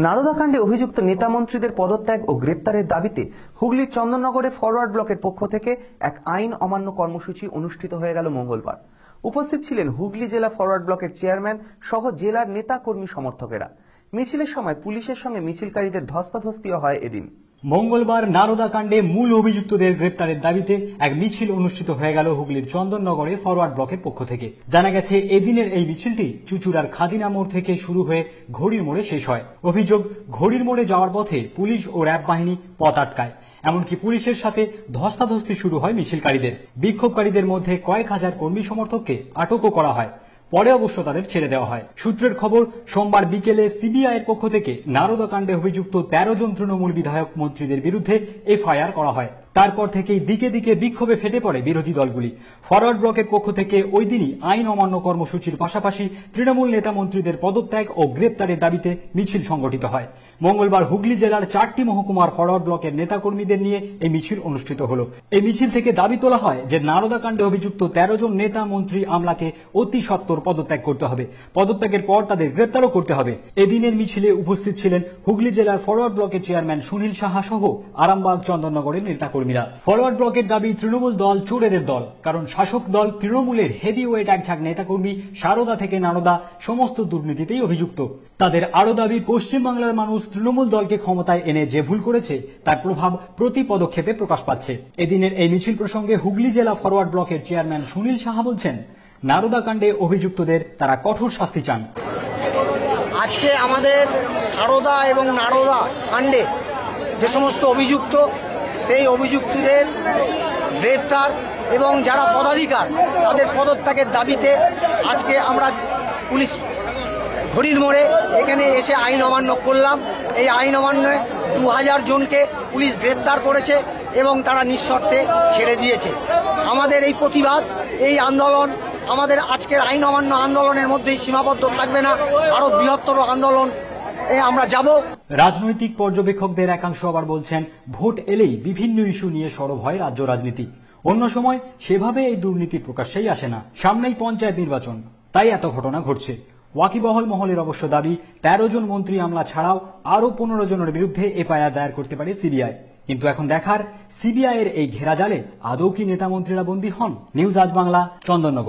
নারদাকাণ্ডে অভিযুক্ত নেতা মন্ত্রীদের পদত্যাগ ও গ্রেপ্তারের দাবিতে হুগলির চন্দননগরে ফরওয়ার্ড ব্লকের পক্ষ থেকে এক আইন অমান্য কর্মসূচি অনুষ্ঠিত হয়ে গেল মঙ্গলবার। উপস্থিত ছিলেন হুগলি জেলা ফরওয়ার্ড ব্লকের চেয়ারম্যান সহ জেলার নেতা কর্মী সমর্থকেরা। মিছিলের সময় পুলিশের সঙ্গে মিছিলকারীদের ধস্তাধস্তিও হয় এদিন। মঙ্গলবার নারদাকাণ্ডে মূল অভিযুক্তদের গ্রেপ্তারের দাবিতে এক মিছিল অনুষ্ঠিত হয়ে গেল হুগলির চন্দননগরে ফরওয়ার্ড ব্লকের পক্ষ থেকে। জানা গেছে, এদিনের এই মিছিলটি চুচুড়ার খাদিনা মোড় থেকে শুরু হয়ে ঘড়ির মোড়ে শেষ হয়। অভিযোগ, ঘড়ির মোড়ে যাওয়ার পথে পুলিশ ও র্যাব বাহিনী পথ আটকায়, এমনকি পুলিশের সাথে ধস্তাধস্তি শুরু হয় মিছিলকারীদের। বিক্ষোভকারীদের মধ্যে কয়েক হাজার কর্মী সমর্থককে আটকও করা হয়, পরে অবশ্য তাদের ছেড়ে দেওয়া হয়। সূত্রের খবর, সোমবার বিকেলে সিবিআই এর পক্ষ থেকে নারদাকাণ্ডে অভিযুক্ত 13 জন তৃণমূল বিধায়ক মন্ত্রীদের বিরুদ্ধে এফআইআর করা হয়। তারপর থেকেই দিকে দিকে বিক্ষোভে ফেটে পড়ে বিরোধী দলগুলি। ফরওয়ার্ড ব্লকের পক্ষ থেকে ওই দিনই আইন অমান্য কর্মসূচির পাশাপাশি তৃণমূল নেতা মন্ত্রীদের পদত্যাগ ও গ্রেপ্তারের দাবিতে মিছিল সংগঠিত হয়। মঙ্গলবার হুগলি জেলার 4টি মহকুমার ফরওয়ার্ড ব্লকের নেতাকর্মীদের নিয়ে এই মিছিল অনুষ্ঠিত হল। এই মিছিল থেকে দাবি তোলা হয় যে নারদাকাণ্ডে অভিযুক্ত 13 জন নেতা মন্ত্রী আমলাকে অতি সত্বর পদত্যাগ করতে হবে, পদত্যাগের পর তাদের গ্রেপ্তারও করতে হবে। এদিনের মিছিলে উপস্থিত ছিলেন হুগলি জেলার ফরওয়ার্ড ব্লকের চেয়ারম্যান সুনীল সাহা সহ আরামবাগ চন্দননগরের নেতাকর্মীরা। ফরওয়ার্ড ব্লকের দাবি, তৃণমূল দল চোরের দল, কারণ শাসক দল তৃণমূলের হেভিওয়েট একঝাঁক নেতাকর্মী সারদা থেকে নারদা সমস্ত দুর্নীতিতেই অভিযুক্ত। তাদের আরো দাবি, পশ্চিমবাংলার মানুষ তৃণমূল দলকে ক্ষমতায় এনে যে ভুল করেছে তার প্রভাব প্রতি পদক্ষেপে প্রকাশ পাচ্ছে। এদিনের এই মিছিল প্রসঙ্গে হুগলি জেলা ফরওয়ার্ড ব্লকের চেয়ারম্যান সুনীল সাহা বলছেন, নারদাকাণ্ডে অভিযুক্তদের তারা কঠোর শাস্তি চান। আজকে আমাদের সারদা এবং নারদা কাণ্ডে যে সমস্ত অভিযুক্ত, সেই অভিযুক্তদের গ্রেপ্তার এবং যারা পদাধিকার তাদের পদত্যাগের দাবিতে আজকে আমরা পুলিশ ঘড়ির মোড়ে এখানে এসে আইন অমান্য করলাম। এই আইন অমান্যে 2000 জনকে পুলিশ গ্রেপ্তার করেছে এবং তারা নিঃশর্তে ছেড়ে দিয়েছে। আমাদের এই প্রতিবাদ, এই আন্দোলন আমাদের আজকের আইন অমান্য আন্দোলনের মধ্যেই সীমাবদ্ধ থাকবে না, আরো বৃহত্তর আন্দোলন আমরা যাব। রাজনৈতিক পর্যবেক্ষকদের একাংশ আবার বলছেন, ভোট এলেই বিভিন্ন ইস্যু নিয়ে সরব হয় রাজ্য রাজনীতি। অন্য সময় সেভাবে এই দুর্নীতি প্রকাশ্যেই আসে না। সামনেই পঞ্চায়েত নির্বাচন, তাই এত ঘটনা ঘটছে। ওয়াকিবহল মহলের অবশ্য দাবি, 13 জন মন্ত্রী আমলা ছাড়াও আরো 15 জনের বিরুদ্ধে এফআইআর দায়ের করতে পারে সিবিআই। কিন্তু এখন দেখার, সিবিআই এর এই ঘেরা জালে আদৌ কি নেতা মন্ত্রীরা বন্দী হন। নিউজ আজ বাংলা, চন্দননগর।